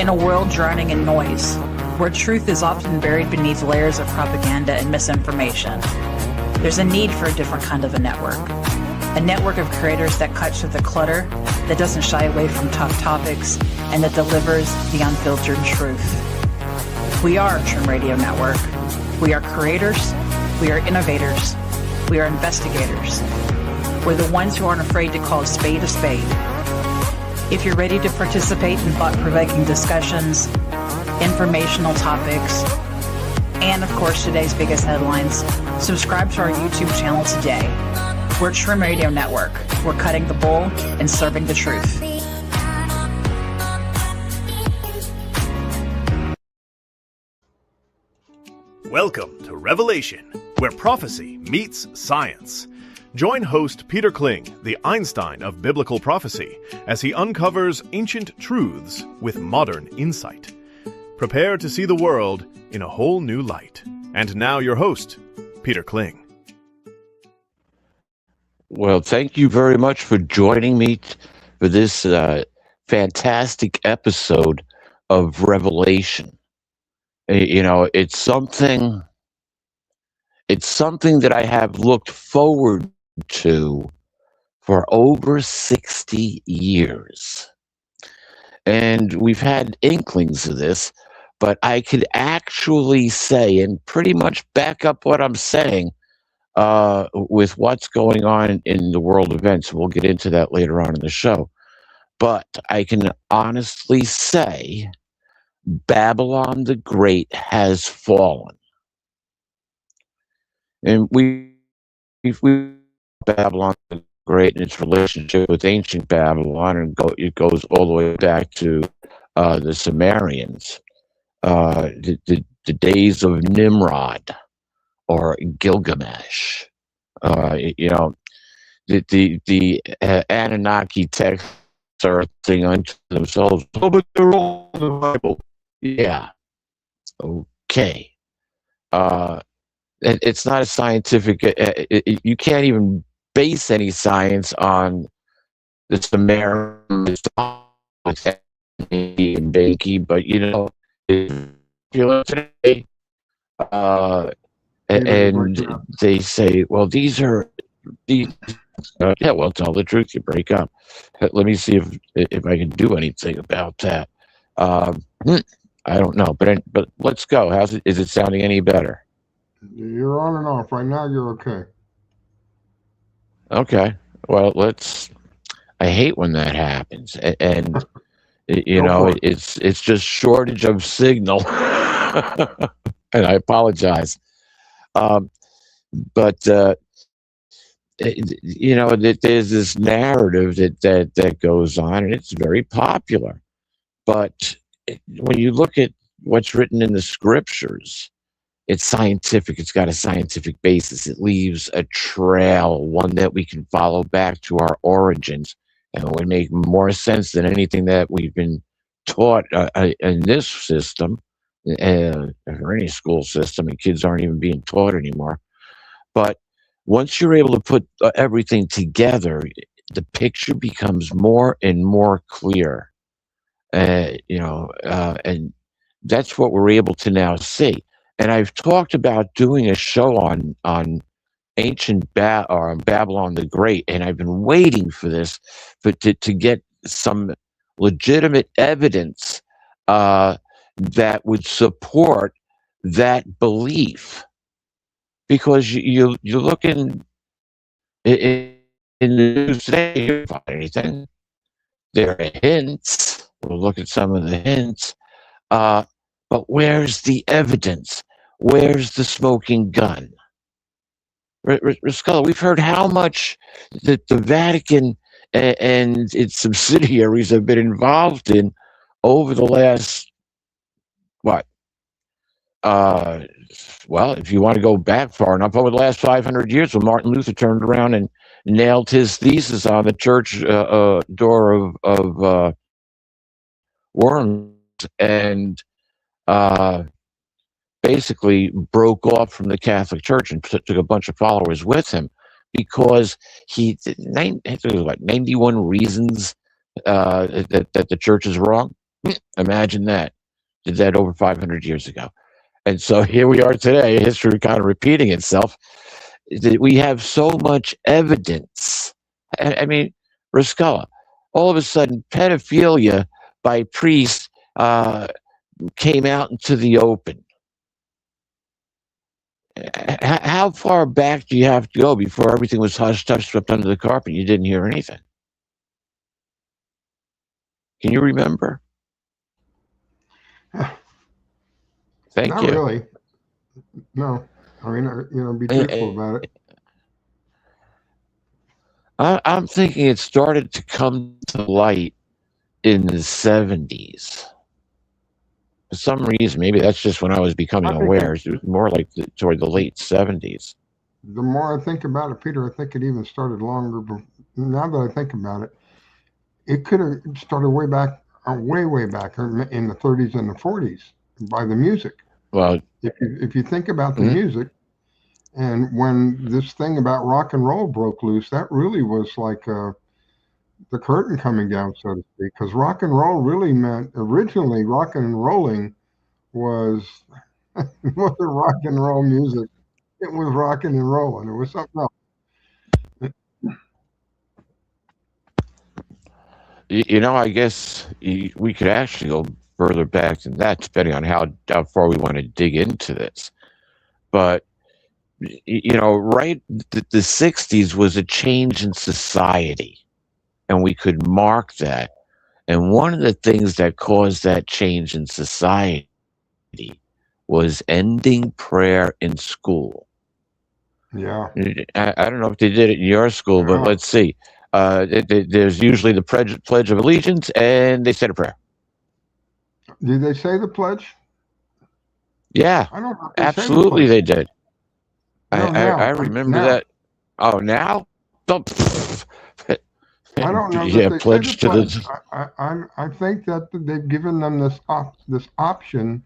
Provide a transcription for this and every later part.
In a world drowning in noise, where truth is often buried beneath layers of propaganda and misinformation, there's a need for a different kind of a network. A network of creators that cuts through the clutter, that doesn't shy away from tough topics, and that delivers the unfiltered truth. We are Trim Radio Network. We are creators. We are innovators. We are investigators. We're the ones who aren't afraid to call a spade a spade. If you're ready to participate in thought-provoking discussions, informational topics, and of course today's biggest headlines, subscribe to our YouTube channel today. We're Trim Radio Network. We're cutting the bull and serving the truth. Welcome to Revelation, where prophecy meets science. Join host Peter Kling, the Einstein of biblical prophecy, as he uncovers ancient truths with modern insight. Prepare to see the world in a whole new light. And now your host, Peter Kling. Well, thank you very much for joining me for this fantastic episode of Revelation. You know, it's something that I have looked forward to for over 60 years. And we've had inklings of this, but I could actually say and pretty much back up what I'm saying with what's going on in the world events. We'll get into that later on in the show. But I can honestly say Babylon the Great has fallen. And we Babylon the Great and its relationship with ancient Babylon, and it goes all the way back to the Sumerians, the days of Nimrod or Gilgamesh. You know, the Anunnaki texts are a thing unto themselves. Oh, but they're all in the Bible. Yeah. Okay. It's not a scientific. You can't even base any science on the Sumerians and Bakey, but you know, if you look today, and they say, well, these. Yeah, well, tell the truth, you break up. Let me see if I can do anything about that. I don't know, but let's go. Is it sounding any better? You're on and off. Right now, you're okay. Okay. Well, I hate when that happens, and you know, it's just shortage of signal, and I apologize. But you know, there's this narrative that goes on, and it's very popular. But when you look at what's written in the scriptures, it's scientific. It's got a scientific basis. It leaves a trail, one that we can follow back to our origins, and it would make more sense than anything that we've been taught in this system, or any school system, and kids aren't even being taught anymore. But once you're able to put everything together, the picture becomes more and more clear. You know, and that's what we're able to now see. And I've talked about doing a show on ancient Babylon the Great, and I've been waiting for this, but to get some legitimate evidence that would support that belief. Because you look in the news today, you don't find anything. There are hints. We'll look at some of the hints. But where's the evidence? Where's the smoking gun? Ruscolo, we've heard how much that the Vatican and its subsidiaries have been involved in over the last, what? Well, if you want to go back far enough, over the last 500 years, when Martin Luther turned around and nailed his thesis on the church door of Worms, and basically broke off from the Catholic Church and took a bunch of followers with him, because he did 91 reasons that the church is wrong. Imagine that. Did that over 500 years ago. And so here we are today, history kind of repeating itself. That we have so much evidence. I mean, Ruscella, all of a sudden, pedophilia by priests came out into the open. How far back do you have to go before everything was hushed, swept under the carpet? You didn't hear anything. Can you remember? Thank Not you. really. No. I mean, be truthful about it. I'm thinking it started to come to light in the 70s. For some reason, maybe that's just when I was becoming aware. It was more like toward the late 70s. The more I think about it, Peter, I think it even started longer. But now that I think about it, it could have started way back in the 30s and the 40s by the music. Well, if you think about the music, and when this thing about rock and roll broke loose, that really was like the curtain coming down, so to speak, because rock and roll really meant originally rock and rolling was wasn't rock and roll music. It was rocking and rolling. It was something else. I guess we could actually go further back than that, depending on how far we want to dig into this. But right, the 60s was a change in society, and we could mark that. And one of the things that caused that change in society was ending prayer in school. Yeah. I don't know if they did it in your school, but let's see. There's usually the Pledge of Allegiance, and they said a prayer. Did they say the pledge? Yeah, I don't know. Absolutely they did. No, I remember that. Oh, now? I don't know. Yeah, pledge to the. I think that they've given them this option.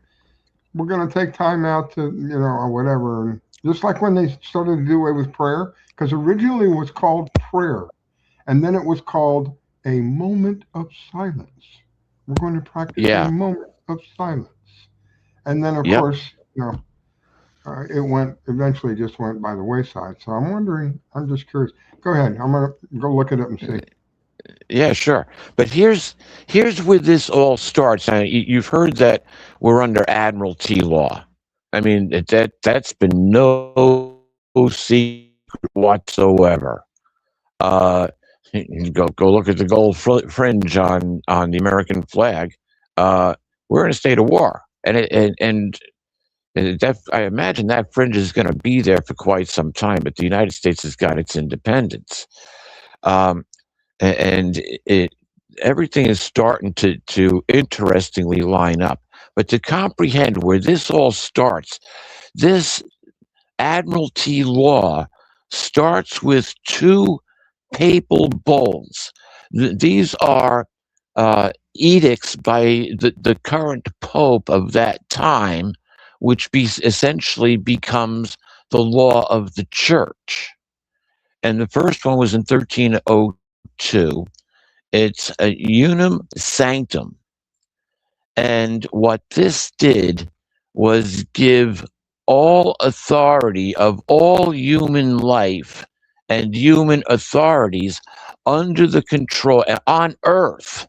We're going to take time out to, or whatever. And just like when they started to do away with prayer, because originally it was called prayer, and then it was called a moment of silence. We're going to practice a moment of silence. And then, of course, it eventually just went by the wayside. So I'm just curious. Go ahead. I'm going to go look it up and see. Yeah, sure. But here's where this all starts. Now, you've heard that we're under Admiralty law. I mean, that's been no secret whatsoever. Go look at the gold fringe on the American flag. We're in a state of war, and I imagine that fringe is going to be there for quite some time. But the United States has got its independence, and everything is starting to interestingly line up. But to comprehend where this all starts, this Admiralty law starts with two papal bulls. These are edicts by the current pope of that time, which essentially becomes the law of the church. And the first one was in 1302. It's a Unum Sanctum. And what this did was give all authority of all human life and human authorities under the control on earth,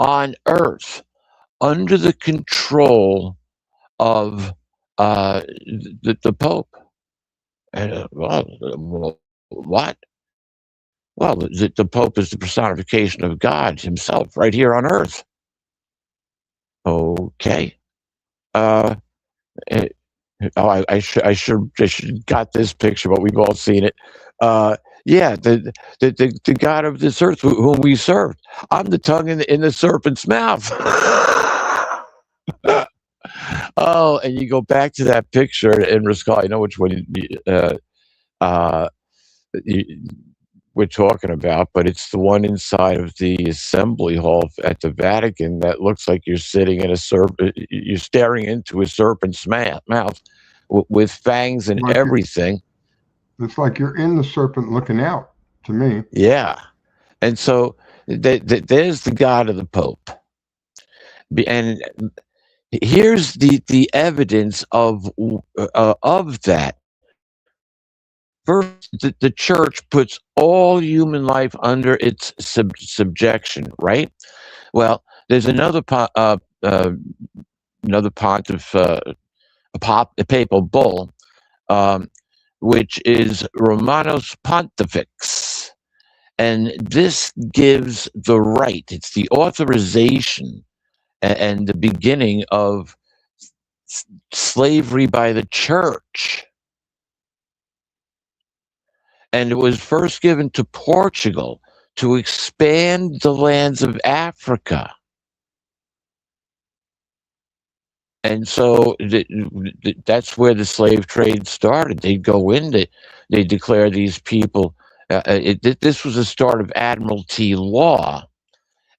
under the control of the Pope. And what? Well, the Pope is the personification of God himself right here on earth. Okay. I should got this picture, but we've all seen it. Yeah, the God of this earth whom we serve. I'm the tongue in the serpent's mouth. Oh, and you go back to that picture in Ruscalla. I know which one we're talking about, but it's the one inside of the assembly hall at the Vatican that looks like you're sitting in you're staring into a serpent's mouth with fangs and everything. It's like you're in the serpent looking out, to me. Yeah. And so there's the God of the Pope. And here's the evidence of that. First, the church puts all human life under its subjection, right? Well, there's another pontiff, a papal bull, which is Romanus Pontifex, and this gives the right. It's the authorization and the beginning of slavery by the church. And it was first given to Portugal to expand the lands of Africa. And so that's where the slave trade started. They'd go in, they declare these people. This was the start of Admiralty law.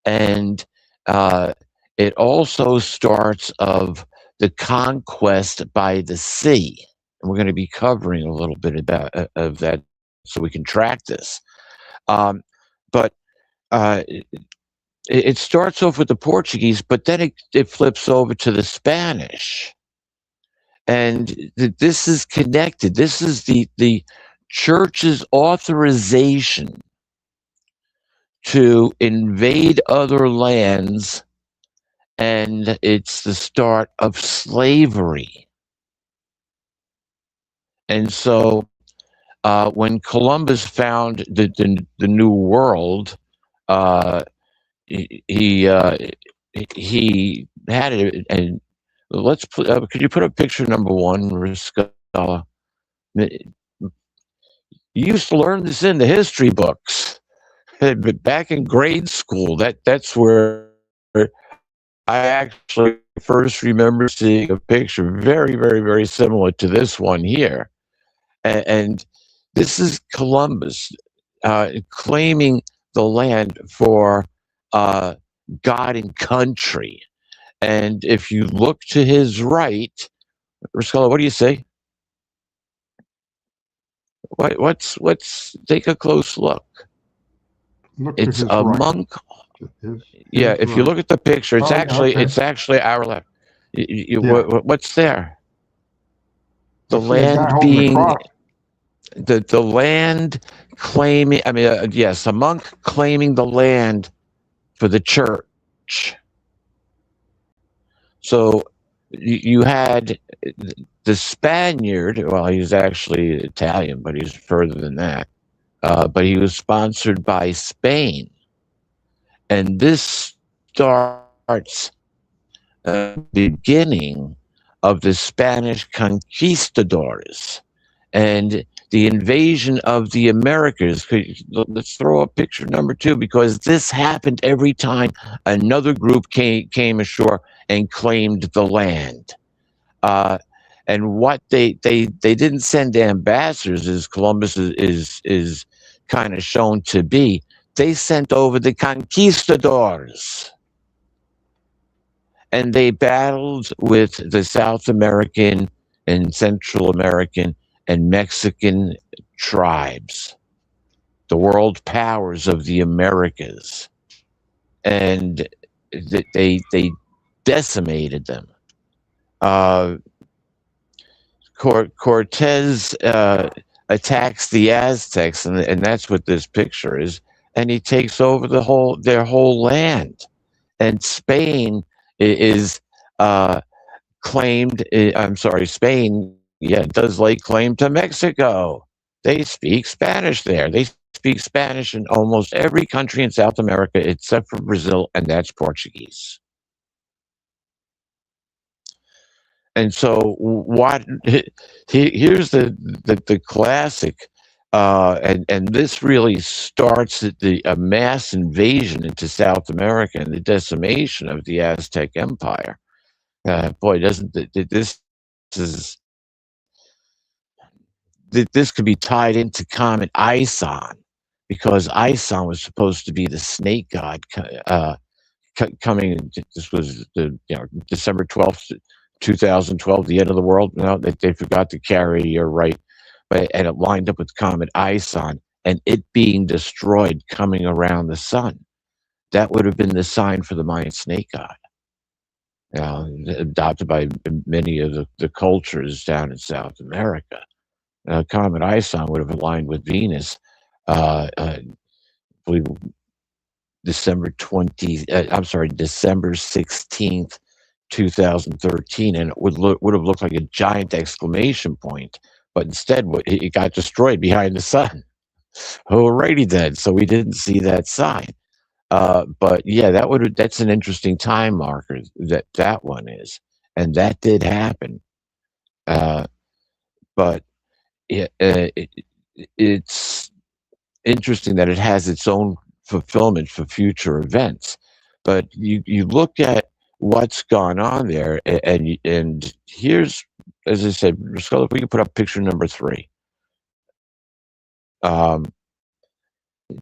And it also starts of the conquest by the sea. And we're going to be covering a little bit about of that so we can track this. But it starts off with the Portuguese, but then it flips over to the Spanish. And this is connected. This is the church's authorization to invade other lands, and it's the start of slavery. And so when Columbus found the New World, he had it. And let's put. Could you put up picture number 1, Riscala? You used to learn this in the history books, but back in grade school. That's where I actually first remember seeing a picture very, very, very similar to this one here, and this is Columbus claiming the land for God and country. And if you look to his right, Riscala, what do you say? What's take a close look. It's a right. Monk. Yeah, if you look at the picture, it's actually our left. What's there? The land being the land claiming. I mean, yes, a monk claiming the land for the church. So you had the Spaniard. Well, he's actually Italian, but he's further than that. But he was sponsored by Spain. And this starts the beginning of the Spanish conquistadors and the invasion of the Americas. Let's throw up picture number 2, because this happened every time another group came ashore and claimed the land. And what they didn't send ambassadors, as Columbus is kind of shown to be. They sent over the conquistadors, and they battled with the South American and Central American and Mexican tribes, the world powers of the Americas, and they decimated them. Cortez attacks the Aztecs, and that's what this picture is. And he takes over their whole land. And Spain is claimed. I'm sorry, Spain, does lay claim to Mexico. They speak Spanish there. They speak Spanish in almost every country in South America except for Brazil, and that's Portuguese. And so here's the classic, and this really starts a mass invasion into South America and the decimation of the Aztec Empire. This could be tied into Comet Ison, because Ison was supposed to be the snake god coming. This was December 12th. 2012, the end of the world. No, they forgot to carry your right, and it lined up with Comet Ison and it being destroyed coming around the sun. That would have been the sign for the Mayan snake god. adopted by many of the cultures down in South America. Comet Ison would have aligned with Venus, I believe December 16th, 2013, and it would have looked like a giant exclamation point, but instead it got destroyed behind the sun. Alrighty then, so we didn't see that sign. But yeah, that's an interesting time marker that one is, and that did happen. But it's interesting that it has its own fulfillment for future events. But you look at what's gone on there, and here's, as I said, Scully, if we can put up picture number 3.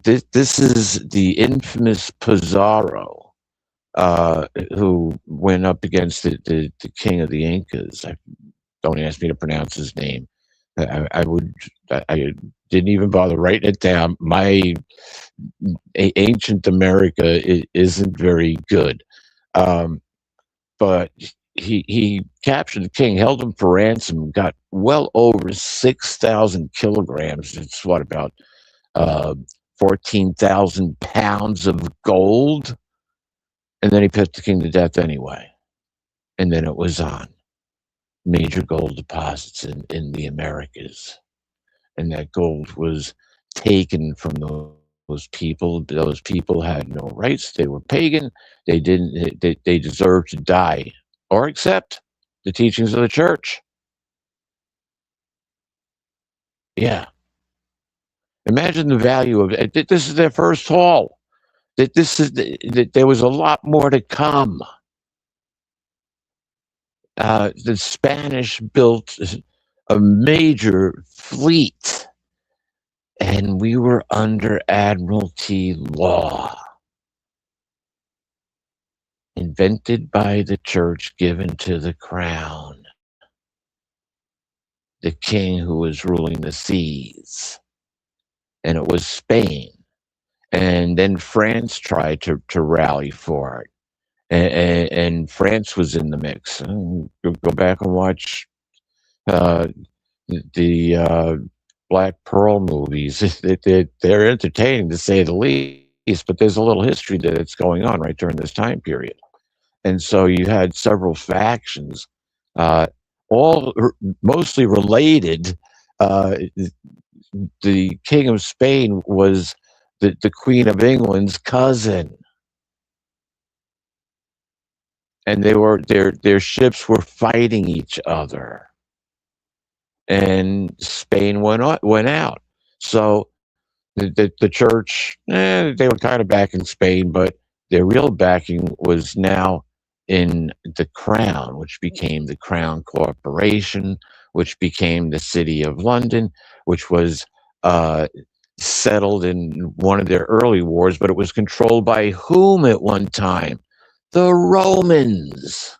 This is the infamous Pizarro, who went up against the king of the Incas. Don't ask me to pronounce his name. I didn't even bother writing it down. My ancient America isn't very good. But he captured the king, held him for ransom, got well over 6,000 kilograms. It's what, about 14,000 pounds of gold? And then he put the king to death anyway. And then it was on. Major gold deposits in the Americas. And that gold was taken from those people. Those people had no rights. They were pagan. They deserved to die or accept the teachings of the church. Yeah. Imagine the value of it. This is their first haul. That there was a lot more to come. The Spanish built a major fleet, and we were under Admiralty law, invented by the church, given to the crown, the king who was ruling the seas, and it was Spain. And then France tried to rally for it. And France was in the mix. Go back and watch the Black Pearl movies. They're entertaining, to say the least, but there's a little history that's going on right during this time period. And so you had several factions, all mostly related. The King of Spain was the Queen of England's cousin. And their ships were fighting each other, and Spain went out. So the church, they were kind of backing Spain, but their real backing was now in the crown, which became the Crown Corporation, which became the City of London, which was settled in one of their early wars, but it was controlled by whom at one time? The Romans.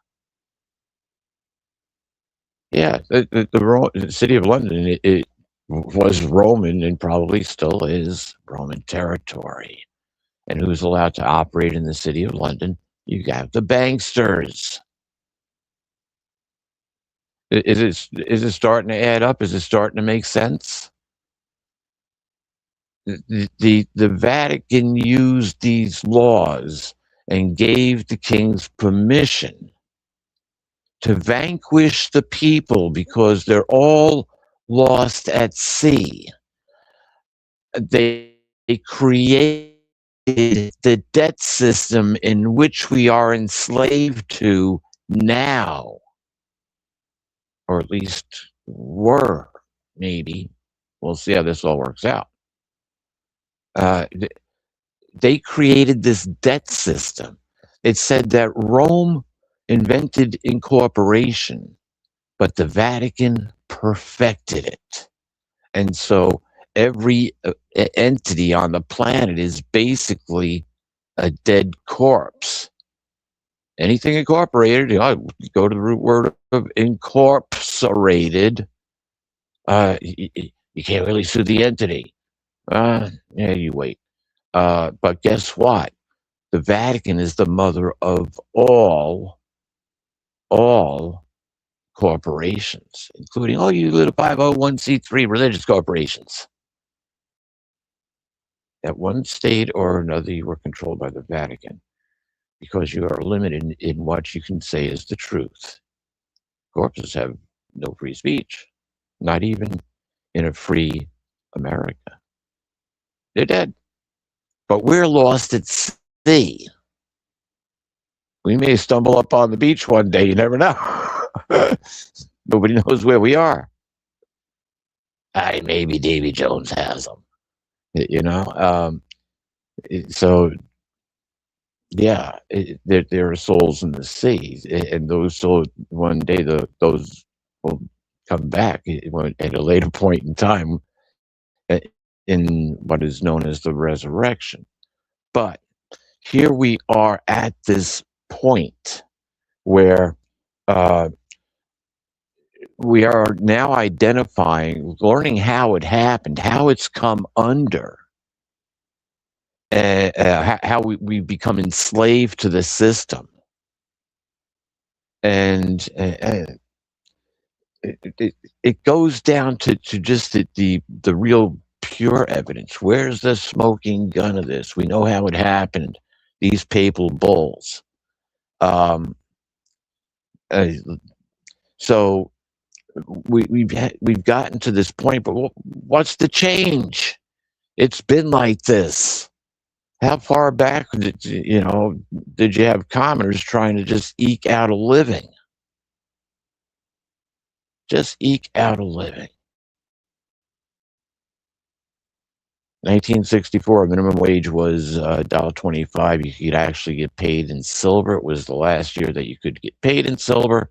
Yeah, the City of London, it was Roman and probably still is Roman territory. And who's allowed to operate in the City of London? You got the banksters. Is it starting to add up? Is it starting to make sense? The Vatican used these laws and gave the kings permission to vanquish the people because they're all lost at sea. They created the debt system in which we are enslaved to now, or at least were, maybe. We'll see how this all works out. They created this debt system. It said that Rome invented incorporation, but the Vatican perfected it. And so every entity on the planet is basically a dead corpse. Anything incorporated, go to the root word of incorporated, you can't really sue the entity. Yeah, you wait. But guess what? The Vatican is the mother of all all corporations, including all you little 501c3 religious corporations. At one state or another, you are controlled by the Vatican because you are limited in what you can say is the truth. Corpses have no free speech, not even in a free America. They're dead. But we're lost at sea. We may stumble up on the beach one day, you never know. Nobody knows where we are. Maybe Davy Jones has them. You know? So, yeah, there are souls in the sea. And those souls, one day, those will come back at a later point in time in what is known as the resurrection. But here we are at this point where we are now identifying, learning how it happened, how it's come under, how we become enslaved to the system. And it goes down to just the real pure evidence. Where's the smoking gun of this? We know how it happened. These papal bulls. So we've gotten to this point, but what's the change? It's been like this. How far back did you have commoners trying to just eke out a living? Just eke out a living. 1964, minimum wage was $1.25. You could actually get paid in silver. It was the last year that you could get paid in silver.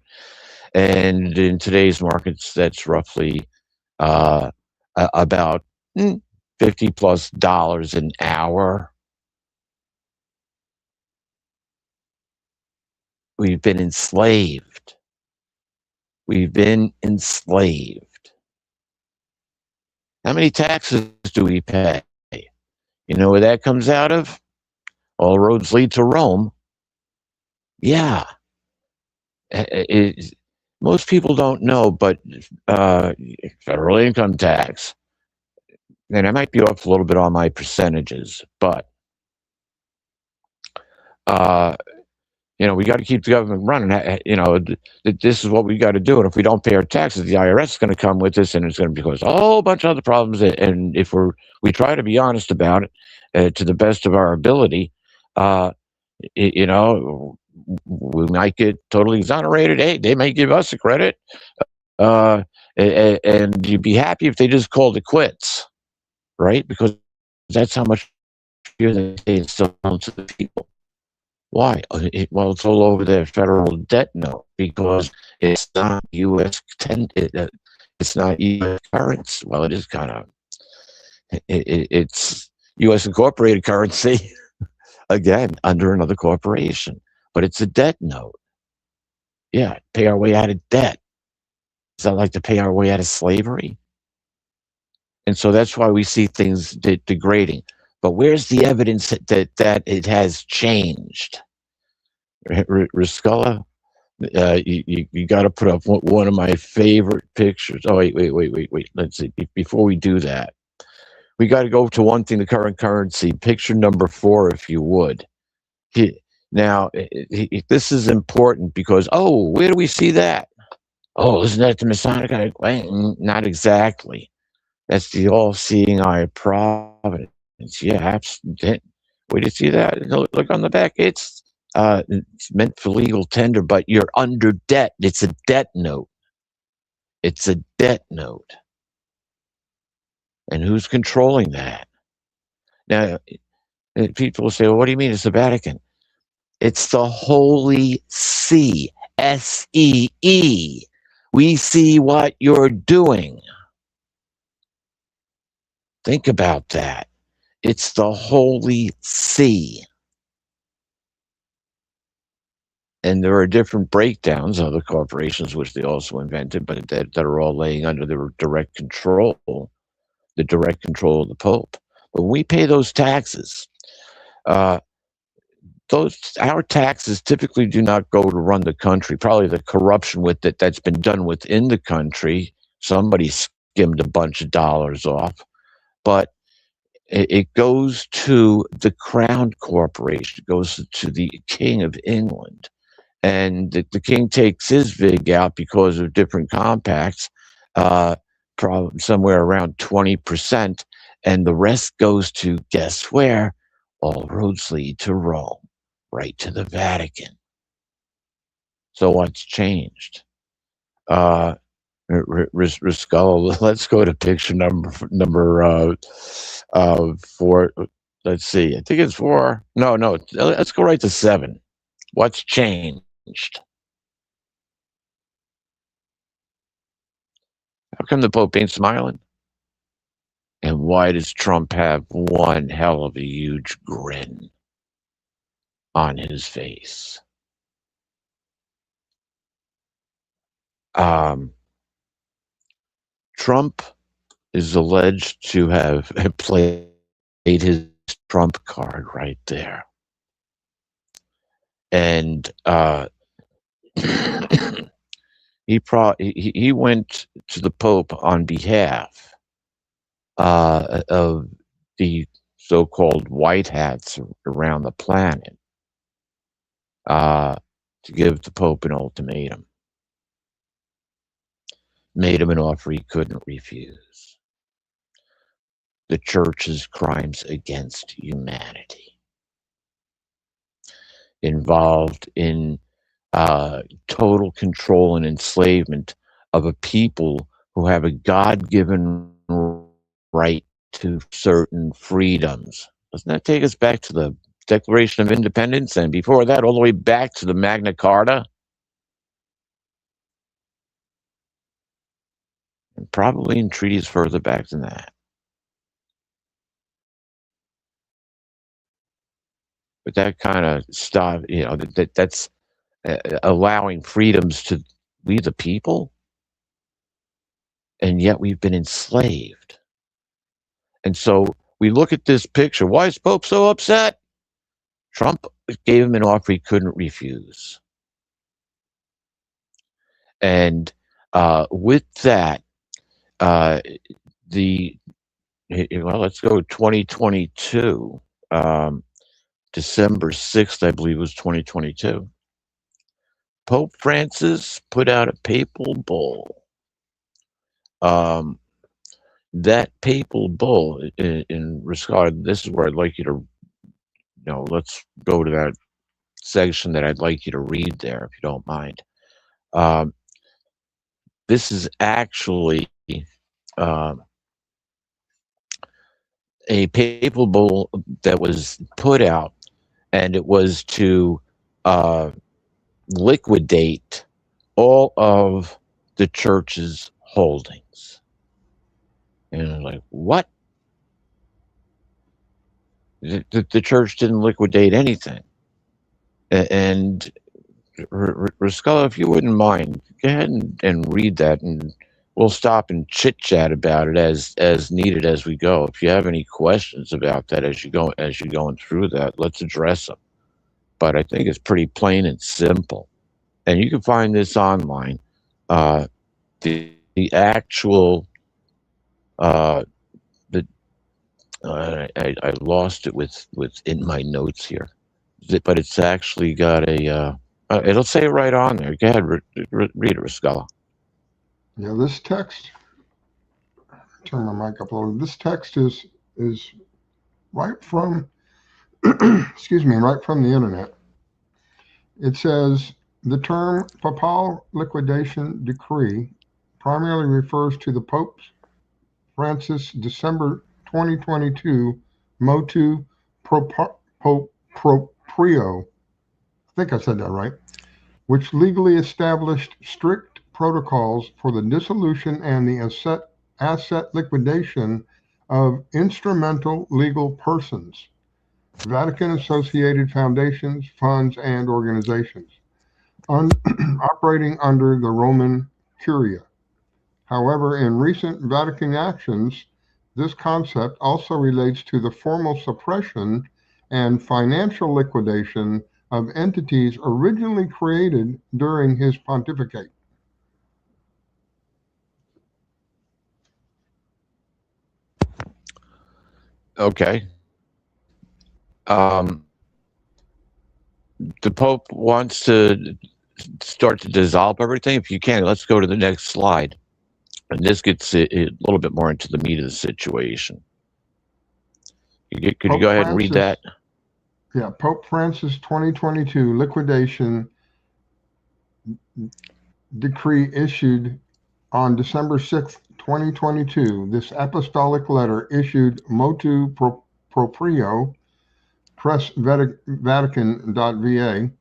And in today's markets, that's roughly about $50+ an hour. We've been enslaved. We've been enslaved. How many taxes do we pay? You know where that comes out of? All roads lead to Rome. Yeah. Most people don't know, but federal income tax, and I might be off a little bit on my percentages, but we got to keep the government running. This is what we got to do. And if we don't pay our taxes, the IRS is going to come with us, and it's going to cause a whole bunch of other problems. And if we try to be honest about it to the best of our ability, we might get totally exonerated. Hey, they may give us a credit, and you'd be happy if they just called it quits, right? Because that's how much fear they instill into the people. Why? Well, it's all over their federal debt note because it's not U.S. It's not U.S. currency. Well, it is kind of. It's U.S. incorporated currency, again, under another corporation. But it's a debt note. Yeah, pay our way out of debt. Is that like to pay our way out of slavery? And so that's why we see things degrading. But where's the evidence that it has changed? Ruscula, you got to put up one of my favorite pictures. Oh, wait. Let's see. Before we do that, we got to go to one thing, the current currency. Picture number 4, if you would. Now, this is important because, where do we see that? Oh, isn't that the Masonic eye? Not exactly. That's the all-seeing eye of providence. Yeah, where do you see that? Look on the back. It's meant for legal tender, but you're under debt. It's a debt note. It's a debt note. And who's controlling that? Now, people will say, well, what do you mean it's the Vatican? It's the Holy See, S-E-E. We see what you're doing. Think about that. It's the Holy See. And there are different breakdowns of the corporations, which they also invented, but that are all laying under the direct control of the Pope. But when we pay those taxes, our taxes typically do not go to run the country. Probably the corruption with it that's been done within the country. Somebody skimmed a bunch of dollars off, but it goes to the Crown Corporation. It goes to the King of England, and the king takes his vig out because of different compacts, probably somewhere around 20%, and the rest goes to, guess where? All roads lead to Rome, right to the Vatican. So what's changed? Riscolo, let's go to picture number 4. Let's see. I think it's 4. No. Let's go right to 7. What's changed? How come the Pope ain't smiling? And why does Trump have one hell of a huge grin on his face? Trump is alleged to have played his Trump card right there. And he went to the Pope on behalf of the so-called white hats around the planet to give the Pope an ultimatum. Made him an offer he couldn't refuse. The church's crimes against humanity, involved in total control and enslavement of a people who have a God-given right to certain freedoms. Doesn't that take us back to the Declaration of Independence, and before that, all the way back to the Magna Carta? And probably in treaties further back than that. But that kind of stuff, that's allowing freedoms to we the people, and yet we've been enslaved. And so we look at this picture. Why is Pope so upset? Trump gave him an offer he couldn't refuse. And with that, let's go 2022. December 6th, I believe, was 2022. Pope Francis put out a papal bull. That papal bull, in regard, this is where I'd like you to, let's go to that section that I'd like you to read there, if you don't mind. This is actually a papal bull that was put out, and it was to liquidate all of the church's holdings. And I'm like, what? The church didn't liquidate anything. And Riscolo, if you wouldn't mind, go ahead and read that, and we'll stop and chit-chat about it as needed as we go. If you have any questions about that as you're going through that, let's address them. But I think it's pretty plain and simple. And you can find this online. The actual I lost it within my notes here, but it's actually got a it'll say it right on there. Go ahead, read it, Riscolo. Yeah, this text. Turn my mic up a little. This text is right from right from the internet. It says the term papal liquidation decree primarily refers to the Pope Francis December 2022 motu proprio, I think I said that right, which legally established strict protocols for the dissolution and the asset liquidation of instrumental legal persons, Vatican-associated foundations, funds, and organizations operating under the Roman Curia. However, in recent Vatican actions, this concept also relates to the formal suppression and financial liquidation of entities originally created during his pontificate. Okay. The Pope wants to start to dissolve everything. If you can, let's go to the next slide. And this gets a little bit more into the meat of the situation. Could you go ahead and read that? Yeah, Pope Francis 2022 liquidation decree issued on December 6th, 2022. This apostolic letter issued motu proprio, press Vatican.va,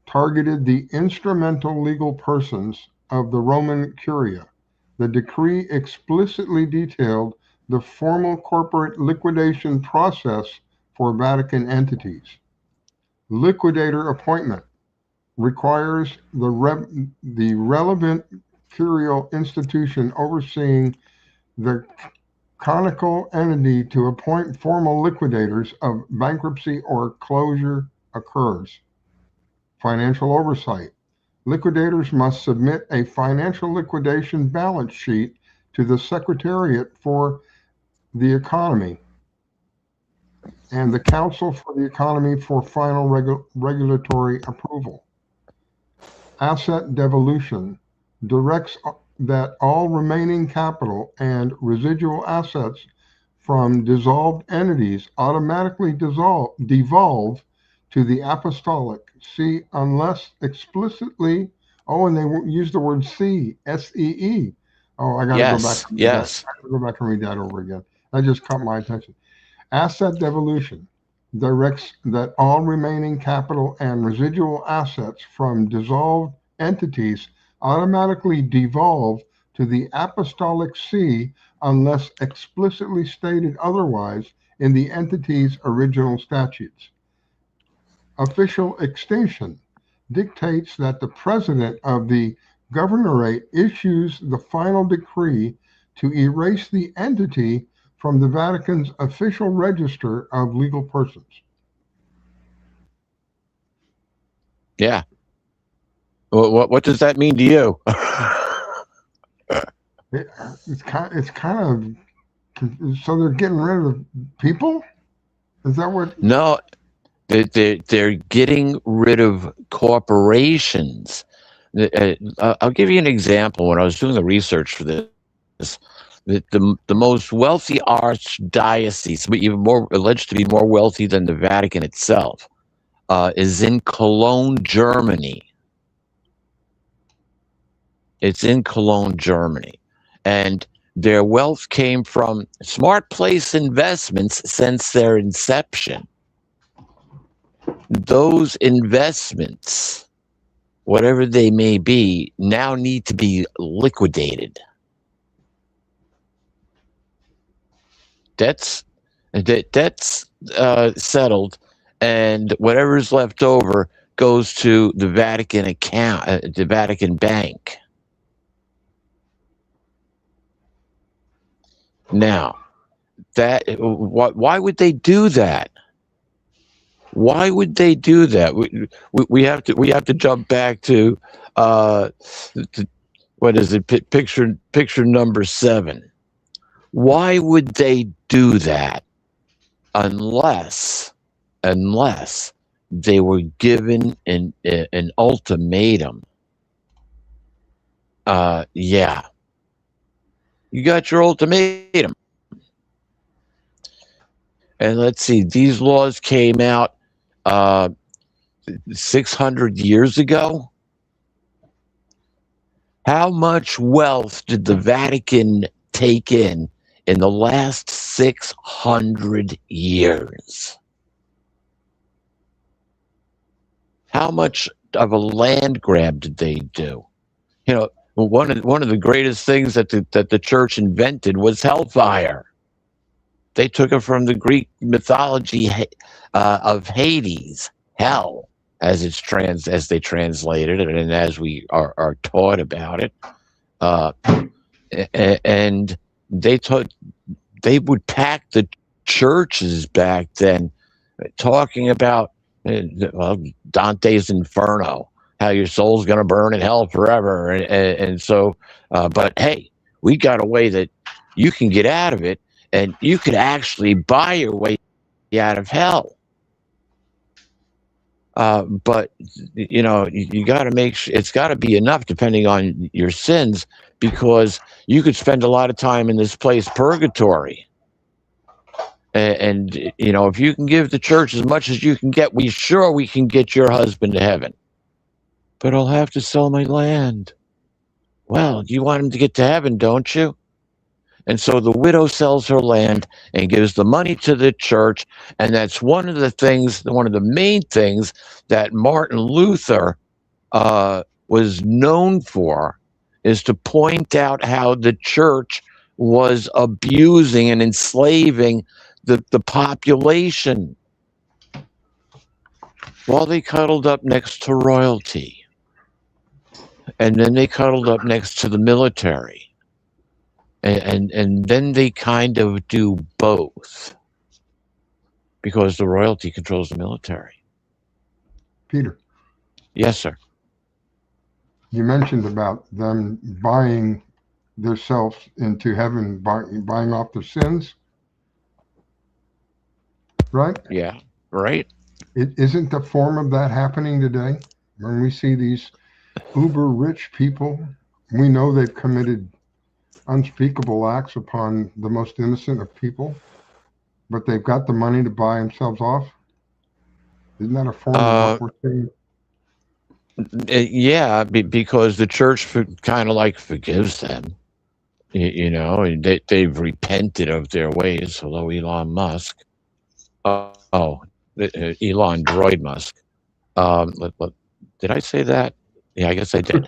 targeted the instrumental legal persons of the Roman Curia. The decree explicitly detailed the formal corporate liquidation process for Vatican entities. Liquidator appointment requires the relevant curial institution overseeing the canonical entity to appoint formal liquidators of bankruptcy or closure occurs. Financial oversight. Liquidators must submit a financial liquidation balance sheet to the Secretariat for the Economy and the Council for the Economy for final regulatory approval. Asset devolution directs that all remaining capital and residual assets from dissolved entities automatically devolve to the apostolic see unless explicitly, and they use the word see, S-E-E. Oh, I got to go back. Yes. I have to go back and read that over again. That just caught my attention. Asset devolution directs that all remaining capital and residual assets from dissolved entities automatically devolve to the apostolic see unless explicitly stated otherwise in the entity's original statutes. Official extinction dictates that the president of the governorate issues the final decree to erase the entity from the Vatican's official register of legal persons. Yeah. What does that mean to you? It's kind of so they're getting rid of people? Is that what? No, they're getting rid of corporations. I'll give you an example. When I was doing the research for this, the most wealthy archdiocese, but even more alleged to be more wealthy than the Vatican itself, is in Cologne, Germany. It's in Cologne, Germany. And their wealth came from smart place investments since their inception. Those investments, whatever they may be, now need to be liquidated. That's settled, and whatever's left over goes to the Vatican account, the Vatican bank. Now, why would they do that? Why would they do that? We have to jump back to what is it? Picture number 7. Why would they do that unless they were given an ultimatum? Yeah. You got your ultimatum. And let's see, these laws came out 600 years ago. How much wealth did the Vatican take in the last 600 years? How much of a land grab did they do? You know, one of the greatest things that the church invented was hellfire. They took it from the Greek mythology of Hades, hell, as they translated it, and as we are taught about it. And they would pack the churches back then talking about Dante's Inferno, how your soul's going to burn in hell forever. And so, but hey, we got a way that you can get out of it, and you could actually buy your way out of hell. But you got to make sure it's got to be enough depending on your sins, because you could spend a lot of time in this place, purgatory. And if you can give the church as much as you can get, we can get your husband to heaven. But I'll have to sell my land. Well, you want him to get to heaven, don't you? And so the widow sells her land and gives the money to the church. And that's one of the main things that Martin Luther was known for, is to point out how the church was abusing and enslaving the population while they cuddled up next to royalty. And then they cuddled up next to the military. And then they kind of do both, because the royalty controls the military. Peter. Yes, sir. You mentioned about them buying themselves into heaven, buying off their sins, right? Yeah, right. Isn't the form of that happening today? When we see these uber rich people, we know they've committed unspeakable acts upon the most innocent of people, but they've got the money to buy themselves off. Isn't that a form of what we're seeing? Yeah, because the church kind of like forgives them, and they've repented of their ways. Hello, Elon Musk. Elon Droid Musk. Did I say that? Yeah, I guess I did.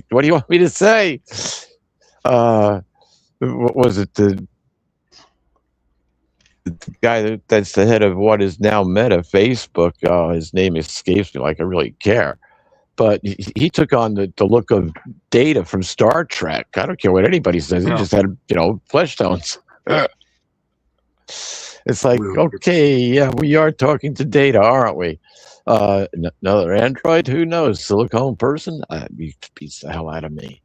What do you want me to say? What was it? The guy that's the head of what is now Meta, Facebook. His name escapes me. Like I really care, but he took on the look of Data from Star Trek. I don't care what anybody says. He just had flesh tones. It's like, okay, yeah, we are talking to Data, aren't we? Another android? Who knows? Silicone person? Beats the hell out of me.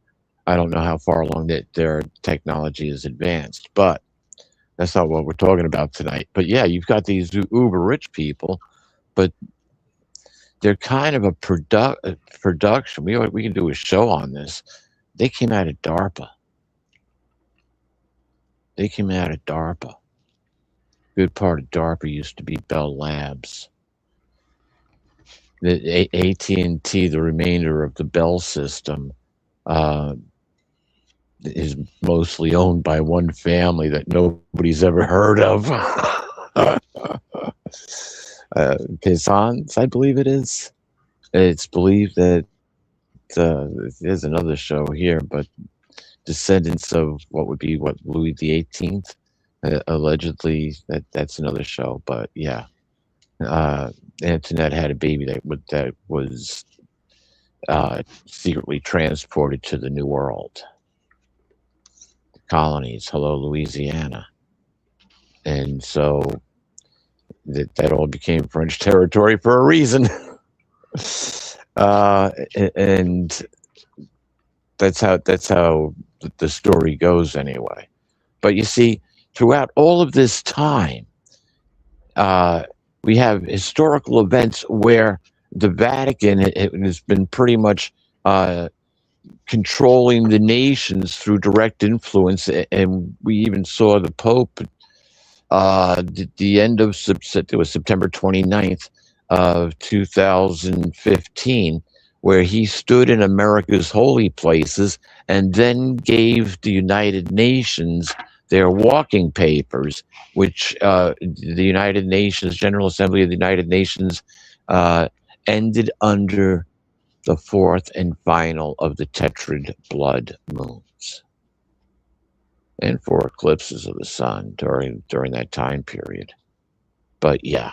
I don't know how far along their technology is advanced, but that's not what we're talking about tonight. But yeah, you've got these uber rich people, but they're kind of a production. We can do a show on this. They came out of DARPA. Good part of DARPA used to be Bell Labs. The AT&T, the remainder of the Bell system, is mostly owned by one family that nobody's ever heard of. Pezans, I believe it is. It's believed that there's another show here, but descendants of what would be Louis XVIII, allegedly that's another show. But yeah, Antoinette had a baby that was secretly transported to the New World. Colonies, hello Louisiana. And so that all became French territory for a reason. And that's how the story goes anyway. But you see, throughout all of this time, we have historical events where the Vatican has been pretty much controlling the nations through direct influence, and we even saw the Pope the end of it was September 29th of 2015, where he stood in America's holy places and then gave the United Nations their walking papers, which the United Nations, General Assembly of the United Nations, ended under the fourth and final of the tetrad blood moons and 4 eclipses of the sun during that time period. But yeah,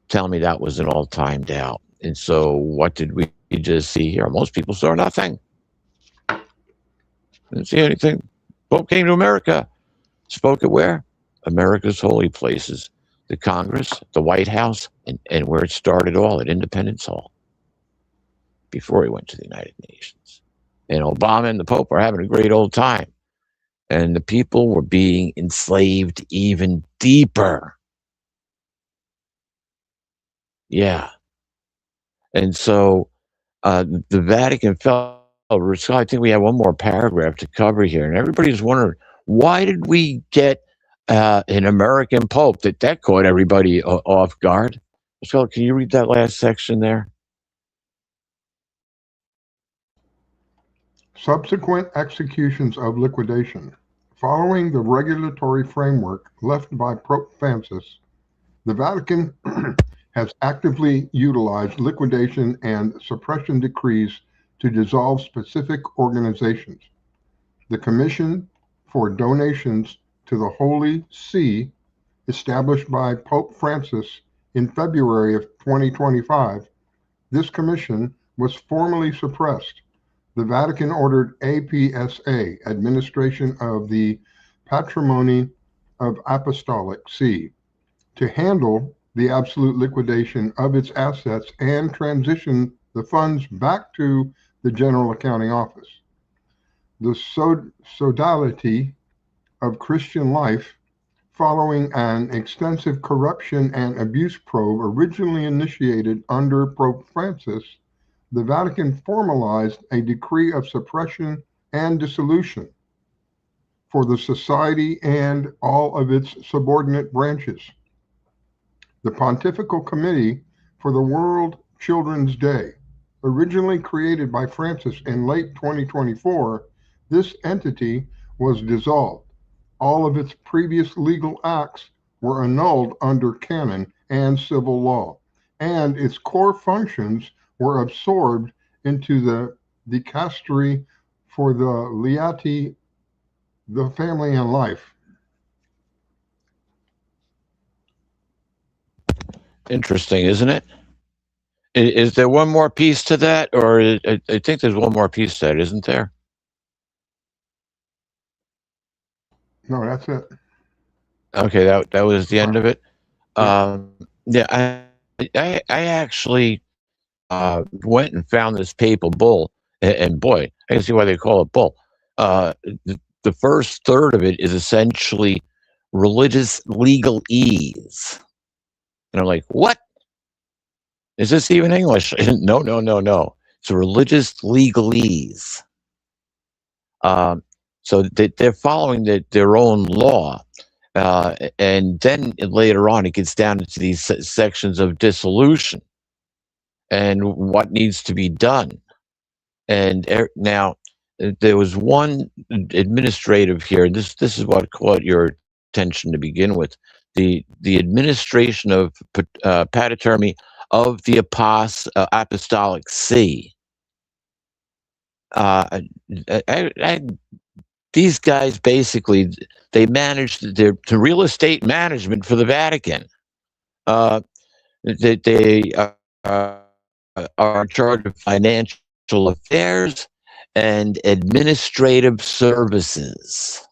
tell me that wasn't all timed out. And so what did we just see here? Most people saw nothing. Didn't see anything. Pope came to America. Spoke at where? America's holy places, the Congress, the White House, and where it started all at Independence Hall before he went to the United Nations. And Obama and the Pope were having a great old time. And the people were being enslaved even deeper. Yeah. And so the Vatican fell. So I think we have one more paragraph to cover here. And everybody's wondering, why did we get an American Pope? That caught everybody off guard. So can you read that last section there? Subsequent executions of liquidation. Following the regulatory framework left by Pope Francis, the Vatican has actively utilized liquidation and suppression decrees to dissolve specific organizations. The Commission for Donations to the Holy See, established by Pope Francis in February of 2025, this commission was formally suppressed. The Vatican ordered APSA, Administration of the Patrimony of Apostolic See, to handle the absolute liquidation of its assets and transition the funds back to the General Accounting Office. The sodality of Christian life, following an extensive corruption and abuse probe originally initiated under Pope Francis, the Vatican formalized a decree of suppression and dissolution for the society and all of its subordinate branches. The Pontifical Committee for the World Children's Day, originally created by Francis in late 2024, this entity was dissolved. All of its previous legal acts were annulled under canon and civil law, and its core functions were absorbed into the dicastery for the laity, the family and life. Interesting, isn't it? Is there one more piece to that? Or I think there's one more piece to that, isn't there? No, that's it. Okay, that was the end of it. Yeah, I actually went and found this papal bull, and boy, I can see why they call it bull. The first third of it is essentially religious legalese. And I'm like, what? Is this even English? No. It's a religious legalese. So they're following their own law. And then later on, it gets down into these sections of dissolution and what needs to be done. And now, there was one administrative here. This is what caught your attention to begin with. The administration of Paternomy of the Apostolic See. These guys basically, they managed the real estate management for the Vatican. They are in charge of financial affairs and administrative services.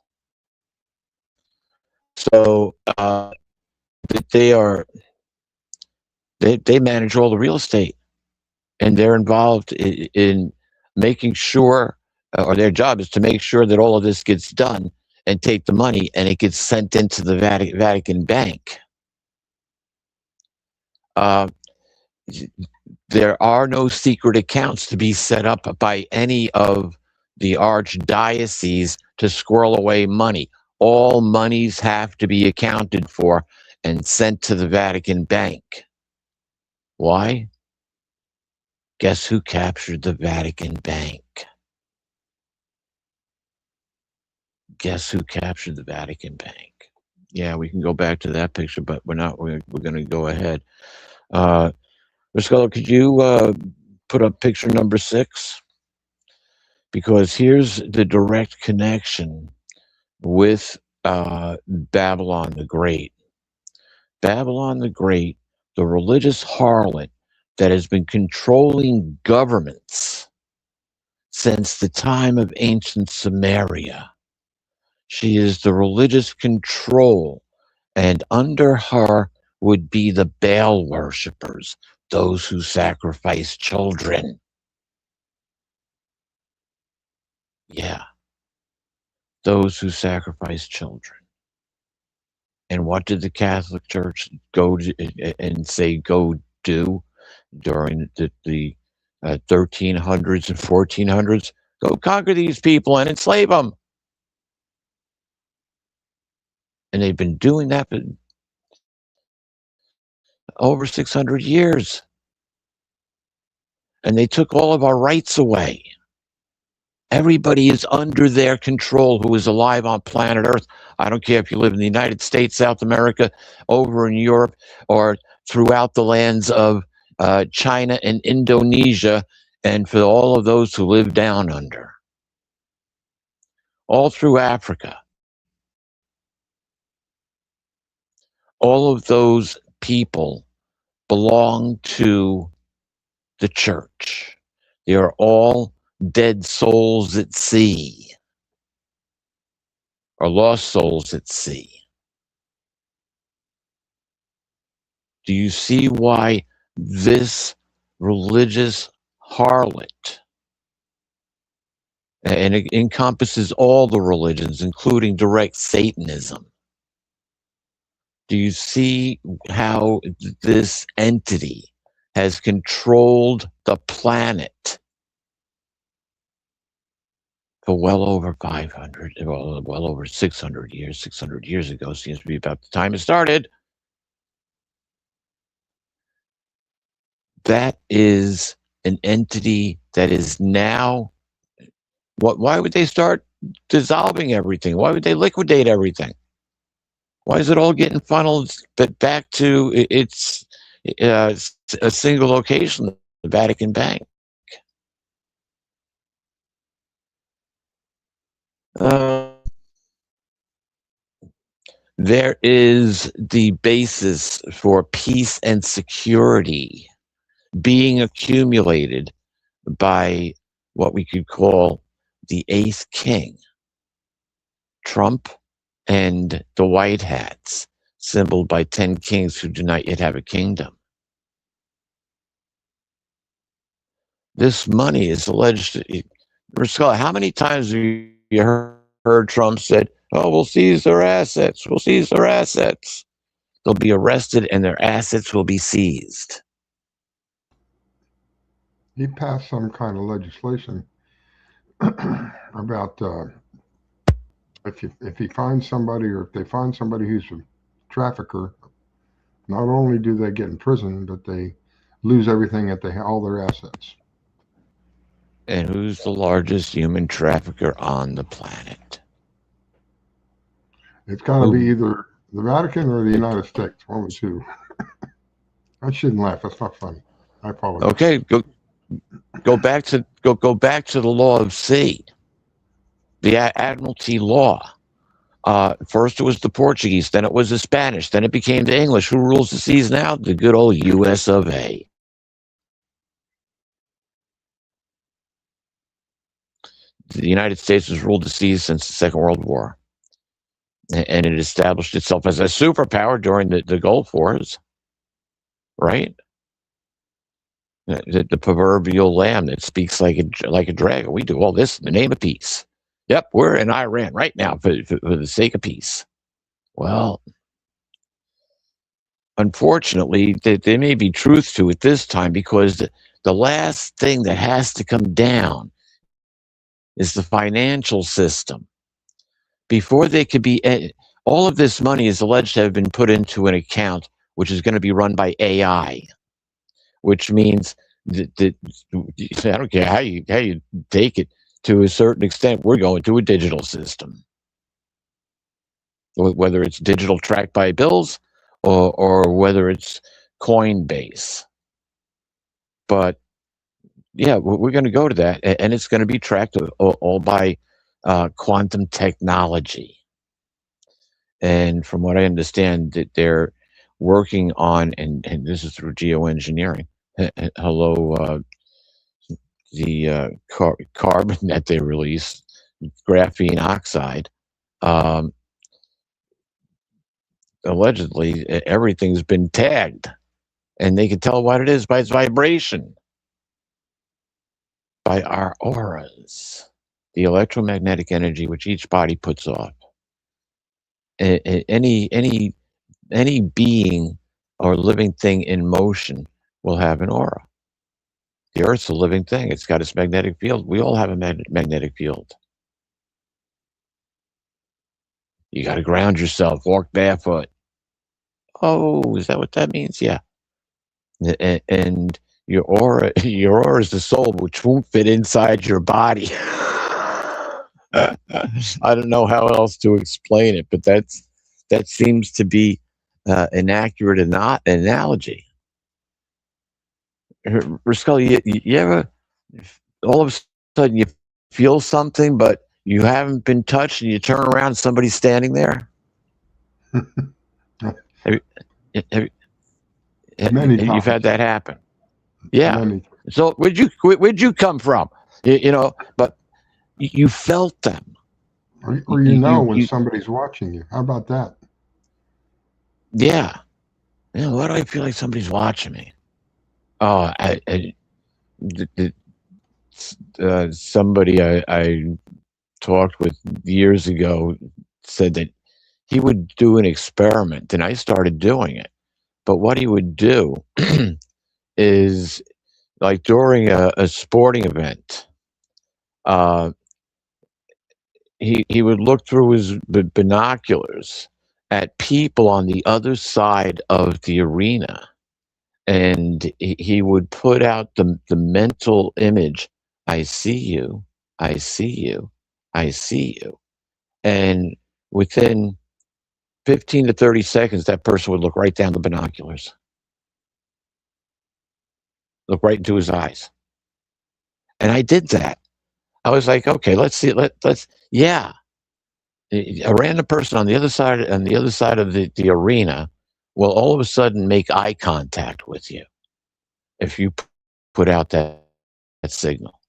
So they manage all the real estate, and they're involved in making sure, or their job is to make sure that all of this gets done and take the money and it gets sent into the Vatican Bank. There are no secret accounts to be set up by any of the archdioceses to squirrel away money. All monies have to be accounted for and sent to the Vatican Bank. Why? Guess who captured the Vatican Bank? Guess who captured the Vatican Bank? Yeah, we can go back to that picture, but we're not. We're going to go ahead. Riscola, could you put up picture number 6? Because here's the direct connection with Babylon the Great. Babylon the Great, the religious harlot that has been controlling governments since the time of ancient Samaria. She is the religious control And under her would be the Baal worshippers, those who sacrifice children. Yeah, those who sacrifice children. And what did the Catholic Church go do during the 1300s and 1400s? Go conquer these people and enslave them. And they've been doing that for over 600 years. And they took all of our rights away. Everybody is under their control who is alive on planet Earth. I don't care if you live in the United States, South America, over in Europe, or throughout the lands of China and Indonesia, and for all of those who live down under. All through Africa. All of those people belong to the church. They are all dead souls at sea, or lost souls at sea. Do you see why this religious harlot, and it encompasses all the religions, including direct Satanism, do you see how this entity has controlled the planet for well over 500, well over 600 years? 600 years ago seems to be about the time it started. That is an entity that is now, why would they start dissolving everything? Why would they liquidate everything? Why is it all getting funneled back to its a single location, the Vatican Bank? There is the basis for peace and security being accumulated by what we could call the eighth king, Trump and the White Hats, symbolized by 10 kings who do not yet have a kingdom. This money is alleged. How many times have you heard Trump said, "Oh, we'll seize their assets. We'll seize their assets." They'll be arrested and their assets will be seized. He passed some kind of legislation about if he finds somebody, or if they find somebody who's a trafficker, not only do they get in prison, but they lose everything that they have, all their assets. And who's the largest human trafficker on the planet? It's got to be either the Vatican or the United States, one of the two. I shouldn't laugh. That's not funny. I apologize. Okay, go back to the law of sea, the Admiralty law. First it was the Portuguese, then it was the Spanish, then it became the English. Who rules the seas now? The good old U.S. of A. The United States has ruled the seas since the Second World War, and it established itself as a superpower during the Gulf Wars, right? The proverbial lamb that speaks like a dragon. We do all this in the name of peace. Yep, we're in Iran right now for the sake of peace. Well, unfortunately, there may be truth to it this time, because the last thing that has to come down is the financial system. Before they could be, all of this money is alleged to have been put into an account which is going to be run by AI, which means that I don't care how you take it, to a certain extent, we're going to a digital system. Whether it's digital tracked by bills or whether it's Coinbase. But yeah, we're going to go to that, and it's going to be tracked all by quantum technology. And from what I understand, that they're working on, and this is through geoengineering. Hello, the carbon that they release, graphene oxide, allegedly everything's been tagged, and they can tell what it is by its vibration, by our auras, the electromagnetic energy which each body puts off. Any being or living thing in motion will have an aura. The Earth's a living thing. It's got its magnetic field. We all have a magnetic field. You got to ground yourself, walk barefoot. Oh, is that what that means? Yeah. And your aura is the soul, which won't fit inside your body. I don't know how else to explain it, but that seems to be an accurate analogy. Rascal, you ever all of a sudden you feel something, but you haven't been touched, and you turn around, somebody's standing there? Many You've times. had that happen? Yeah. Many. So where'd you come from? But you felt them. Or you know when somebody's watching you. How about that? Yeah. Why do I feel like somebody's watching me? Oh, somebody I talked with years ago said that he would do an experiment, and I started doing it. But what he would do is, like during a sporting event, he would look through his binoculars at people on the other side of the arena, and he would put out the mental image, I see you, I see you, I see you. And within 15 to 30 seconds, that person would look right down the binoculars, look right into his eyes. And I did that. I was like, okay, let's see. Yeah. A random person on the other side of the arena will all of a sudden make eye contact with you if you put out that signal.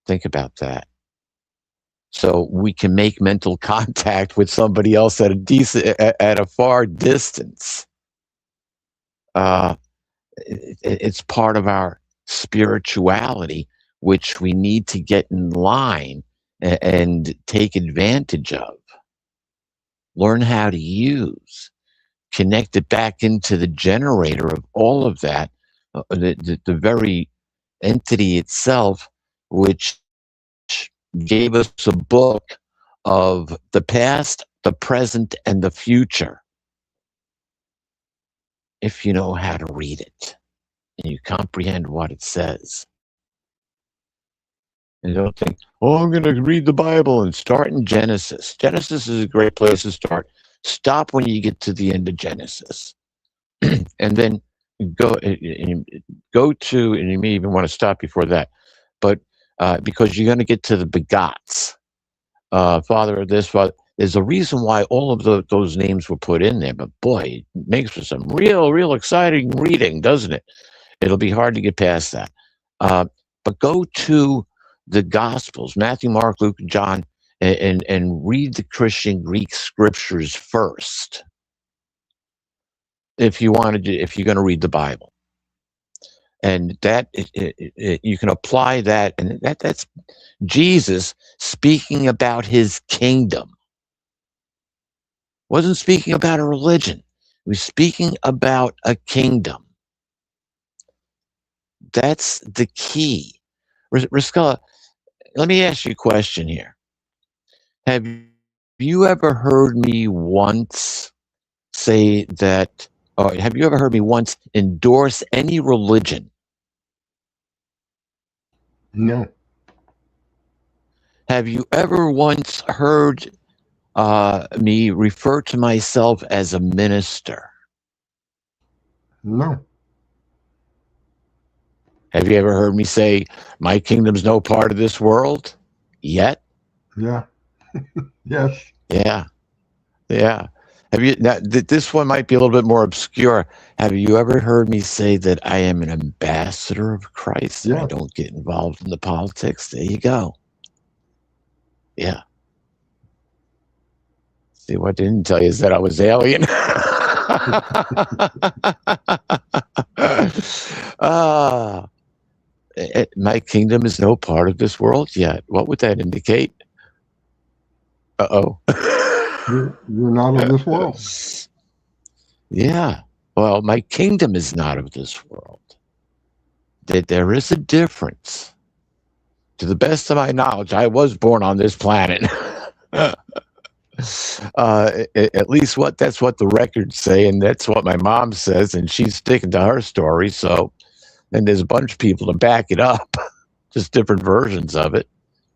Think about that. So we can make mental contact with somebody else at a far distance. It's part of our spirituality, which we need to get in line and take advantage of. Learn how to use. Connect it back into the generator of all of that, the very entity itself, which gave us a book of the past, the present, and the future. If you know how to read it and you comprehend what it says. And don't think, I'm going to read the Bible and start in Genesis. Genesis is a great place to start. Stop when you get to the end of Genesis. And then go to, and you may even want to stop before that, but because you're going to get to the begots. Father of this, Father. There's a reason why all of those names were put in there, but boy, it makes for some real exciting reading, doesn't it? It'll be hard to get past that. But go to the Gospels, Matthew, Mark, Luke, John, and read the Christian Greek scriptures first. If you're going to read the Bible. And that you can apply that, and that's Jesus speaking about his kingdom. Wasn't speaking about a religion. He was speaking about a kingdom. That's the key. Riscala, let me ask you a question here. Have you ever heard me once say that, or have you ever heard me once endorse any religion? No. Have you ever once heard me refer to myself as a minister? No. Have you ever heard me say, my kingdom's no part of this world yet? Yeah. Yes. Yeah. Yeah. Have you, now, this one might be a little bit more obscure. Have you ever heard me say that I am an ambassador of Christ? Yeah. I don't get involved in the politics. There you go. Yeah. See, what I didn't tell you is that I was alien. My kingdom is no part of this world yet. What would that indicate? Uh-oh. You're not of this world. Yeah. Well, my kingdom is not of this world. There is a difference. To the best of my knowledge, I was born on this planet. At least that's what the records say, and that's what my mom says, and she's sticking to her story. So, and there's a bunch of people to back it up, just different versions of it.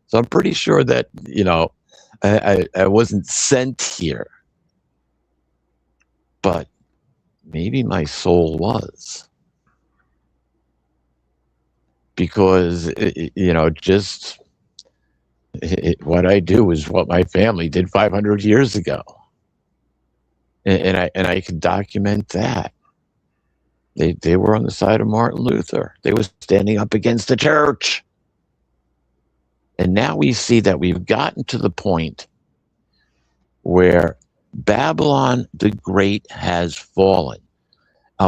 So I'm pretty sure that, I wasn't sent here, but maybe my soul was. Because, what I do is what my family did 500 years ago. And I can document that. They were on the side of Martin Luther. They were standing up against the church. And now we see that we've gotten to the point where Babylon the Great has fallen.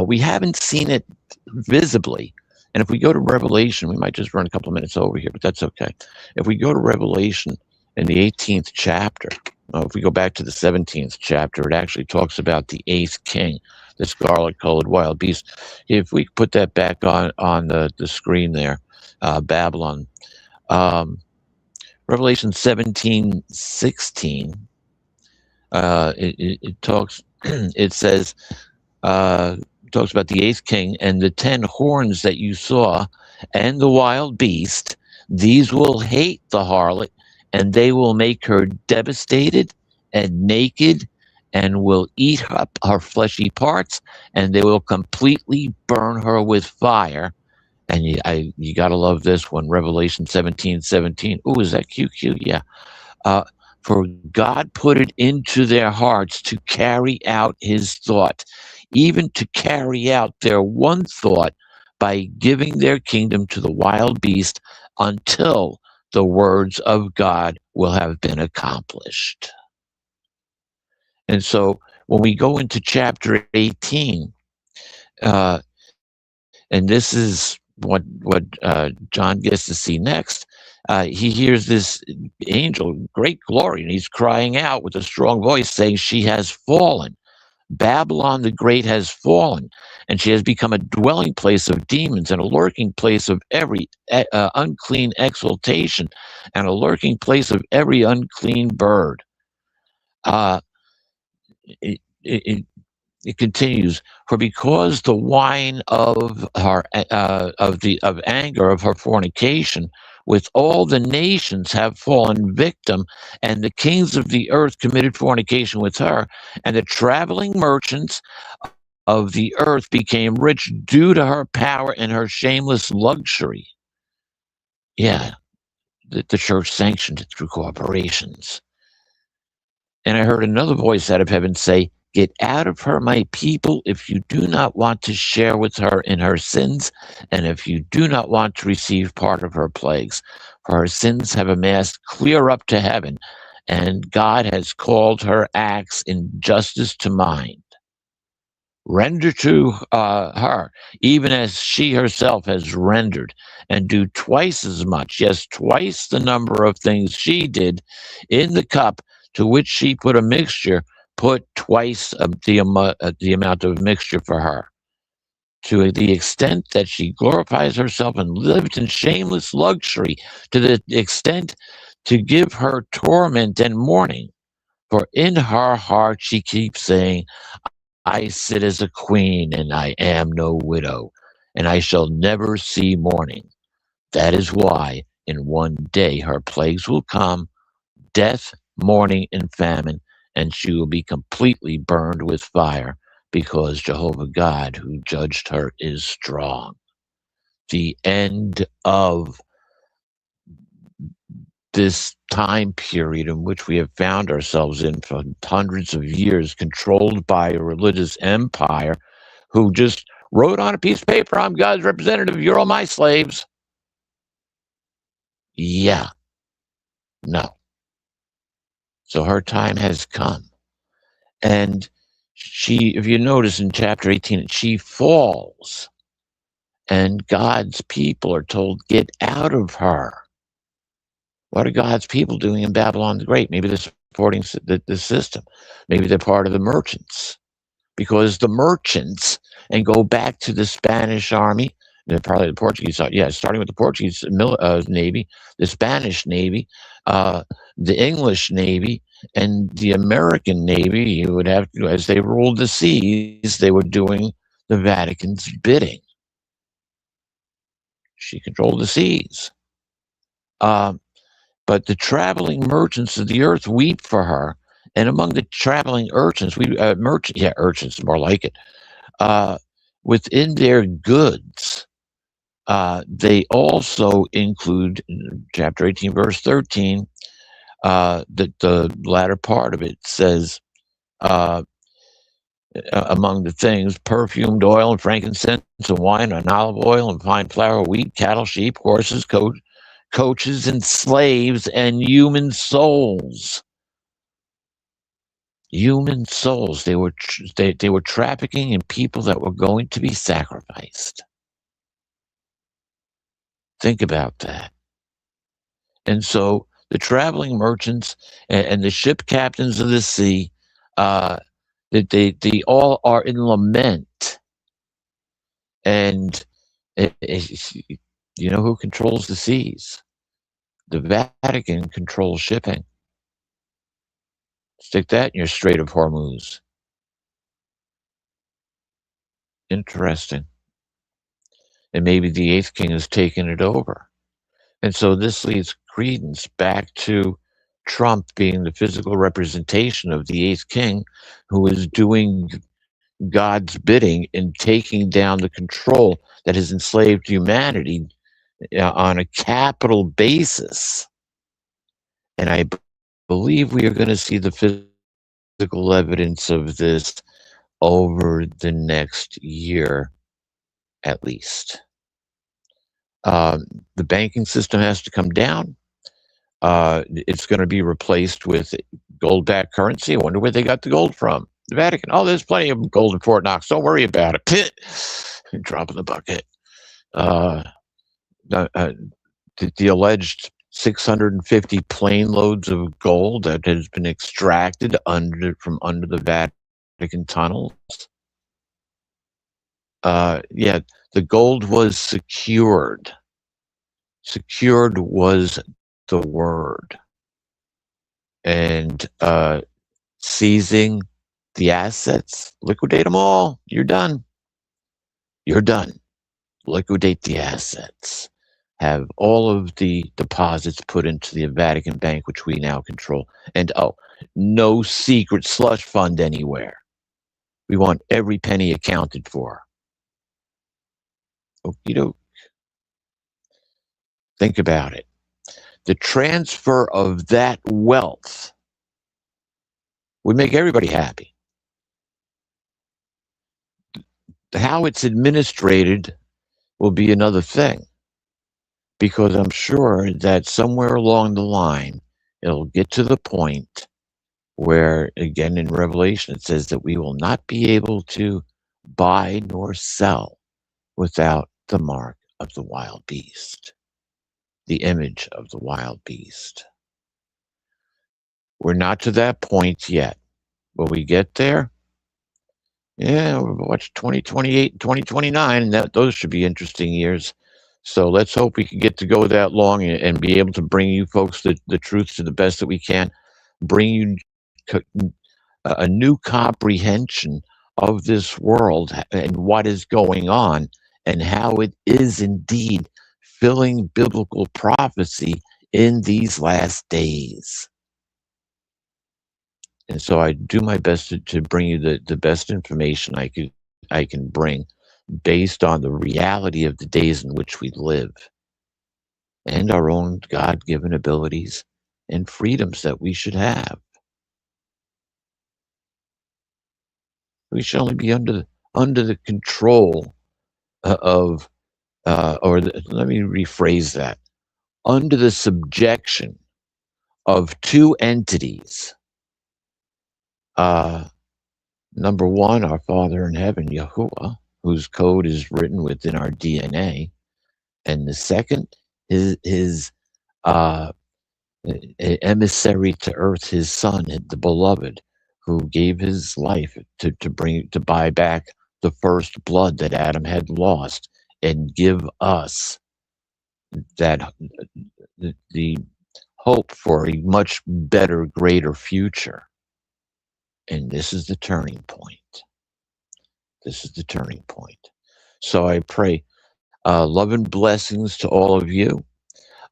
We haven't seen it visibly. And if we go to Revelation, we might just run a couple of minutes over here, but that's okay. If we go to Revelation in the 18th chapter, if we go back to the 17th chapter, it actually talks about the 8th king, the scarlet-colored wild beast. If we put that back on the screen there, Babylon, Revelation 17:16, it talks, it says, talks about the 8th king and the 10 horns that you saw and the wild beast. These will hate the harlot, and they will make her devastated and naked, and will eat up her fleshy parts, and they will completely burn her with fire. And you gotta love this one, Revelation 17:17. Ooh, is that cute? Yeah. For God put it into their hearts to carry out his thought, even to carry out their one thought by giving their kingdom to the wild beast until the words of God will have been accomplished. And so when we go into chapter 18, and this is what John gets to see next, he hears this angel, great glory, and he's crying out with a strong voice saying, she has fallen. Babylon the Great has fallen, and she has become a dwelling place of demons and a lurking place of every unclean exaltation and a lurking place of every unclean bird. It continues, for because the wine of her of anger of her fornication with all the nations have fallen victim, and the kings of the earth committed fornication with her, and the traveling merchants of the earth became rich due to her power and her shameless luxury. Yeah, the church sanctioned it through corporations. And I heard another voice out of heaven say, get out of her, my people, if you do not want to share with her in her sins, and if you do not want to receive part of her plagues. For her sins have amassed clear up to heaven, and God has called her acts in justice to mind. Render to her, even as she herself has rendered, and do twice as much, yes, twice the number of things she did in the cup to which she put a mixture, put twice the amount of mixture for her, to the extent that she glorifies herself and lived in shameless luxury, to the extent to give her torment and mourning. For in her heart she keeps saying, I sit as a queen, and I am no widow, and I shall never see mourning. That is why in one day her plagues will come, death, mourning, and famine, and she will be completely burned with fire, because Jehovah God, who judged her, is strong. The end of this time period in which we have found ourselves in for hundreds of years, controlled by a religious empire who just wrote on a piece of paper, I'm God's representative, you're all my slaves. Yeah. No. So her time has come. And if you notice in chapter 18, she falls, and God's people are told, get out of her. What are God's people doing in Babylon the Great? Maybe they're supporting the system. Maybe they're part of the merchants, because the merchants, and go back to the Spanish army, probably the Portuguese, starting with the Portuguese Navy, the Spanish Navy, the English Navy, and the American Navy. You would have to, as they ruled the seas, they were doing the Vatican's bidding. She controlled the seas. But the traveling merchants of the earth weep for her. And among the traveling urchins, urchins, more like it, within their goods, they also include, chapter 18, verse 13, the latter part of it says, among the things, perfumed oil and frankincense and wine and olive oil and fine flour, wheat, cattle, sheep, horses, coaches and slaves, and human souls. Human souls. They were trafficking in people that were going to be sacrificed. Think about that. And so the traveling merchants and the ship captains of the sea, they all are in lament. And you know who controls the seas? The Vatican controls shipping. Stick that in your Strait of Hormuz. Interesting. And maybe the eighth king has taken it over. And so this leads credence back to Trump being the physical representation of the eighth king, who is doing God's bidding and taking down the control that has enslaved humanity on a capital basis. And I believe we are going to see the physical evidence of this over the next year, at least. The banking system has to come down. It's going to be replaced with gold-backed currency. I wonder where they got the gold from. The Vatican. Oh, there's plenty of gold in Fort Knox. Don't worry about it. Drop in the bucket. The alleged 650 plane loads of gold that has been extracted from under the Vatican tunnels. The gold was secured. Secured was the word. And seizing the assets, liquidate them all. You're done. You're done. Liquidate the assets. Have all of the deposits put into the Vatican Bank, which we now control. And no secret slush fund anywhere. We want every penny accounted for. Okie doke. Think about it. The transfer of that wealth would make everybody happy. How it's administrated will be another thing, because I'm sure that somewhere along the line, it'll get to the point where, again, in Revelation, it says that we will not be able to buy nor sell without the mark of the wild beast, the image of the wild beast. We're not to that point yet. Will we get there? Yeah, we'll watch 2028 and 2029, and those should be interesting years. So let's hope we can get to go that long and be able to bring you folks the truth to the best that we can, bring you a new comprehension of this world and what is going on and how it is indeed fulfilling biblical prophecy in these last days. And so I do my best to bring you the best information I can bring based on the reality of the days in which we live and our own God-given abilities and freedoms that we should have. We should only be under the control of, let me rephrase that, under the subjection of two entities, Number one, our Father in heaven, Yahuwah, whose code is written within our DNA. And the second, his emissary to earth, his son, the beloved, who gave his life to buy back the first blood that Adam had lost and give us that the hope for a much better, greater future. And this is the turning point. This is the turning point. So I pray love and blessings to all of you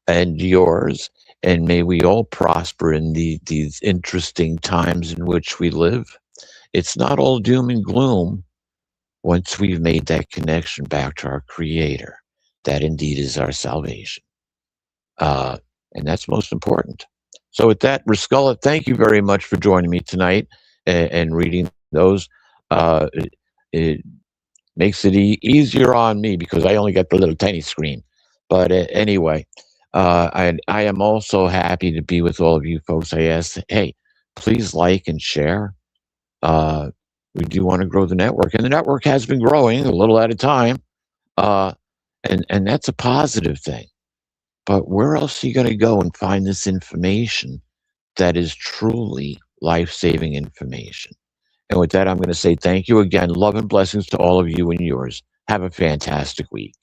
and yours, and may we all prosper in these interesting times in which we live. It's not all doom and gloom once we've made that connection back to our Creator. That indeed is our salvation. And that's most important. So with that, Riscola, thank you very much for joining me tonight and reading those. It makes it easier on me because I only got the little tiny screen. But anyway, I am also happy to be with all of you folks. I ask, hey, please like and share. We do want to grow the network, and the network has been growing a little at a time. And that's a positive thing. But where else are you going to go and find this information that is truly life-saving information? And with that, I'm going to say thank you again. Love and blessings to all of you and yours. Have a fantastic week.